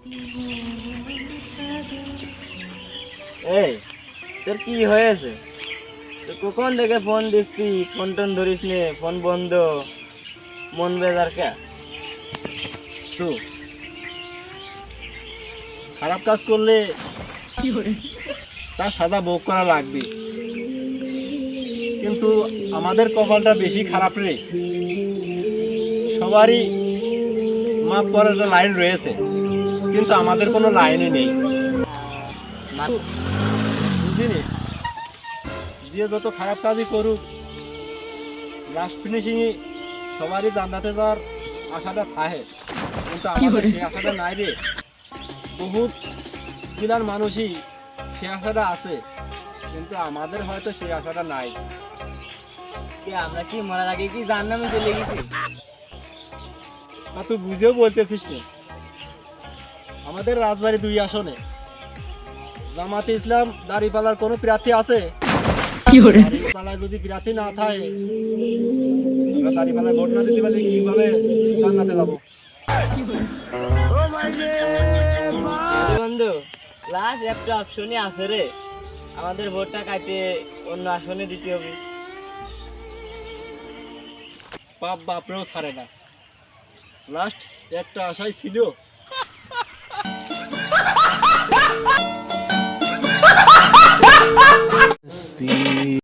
এই তোর কি হয়েছে? তুই কখন থেকে ফোন দিচ্ছি, ফোন টোন ধরিস নে, ফোন বন্ধ, মন বেজার কে? তো খারাপ কাজ করলে তার সাজা ভোগ করা লাগবে, কিন্তু আমাদের কপালটা বেশি খারাপ রে। সবারই মাফ করার একটা লাইন রয়েছে, কিন্তু আমাদের কোনো লাইনই নেই। বুঝলি, যে যত খারাপ কাজই করুক, লাস্ট ফিনিশিংয়ে সবারই জান্নাতে যাওয়ার আশাটা থাকে, কিন্তু আমাদের সেই আশাটা নাই রে। বহুত জেলার মানুষই সেই আশাটা আছে, কিন্তু আমাদের হয়তো সেই আশাটা নাই। আমরা কি মরার আগে কি জাহান্নামে চলে গেছি? তুই বুঝেও বলতেছিস না। আমাদের রাজবাড়ী 2 আসনে জামাতে ইসলাম দাঁড়িপাল্লার কোনো প্রার্থী আছে? দাঁড়িপাল্লায় যদি প্রার্থী না থাকে, আমরা দাঁড়িপাল্লায় ভোট না দিতে পারলে কিভাবে জান্নাতে যাবো? বন্ধু, লাস্ট একটা অপশনই আছে রে, আমাদের ভোটটা কাটে অন্য আসনে দিতে হবে। বাপ বাপরেও ছাড়ে না, লাস্ট একটা আশাই ছিল।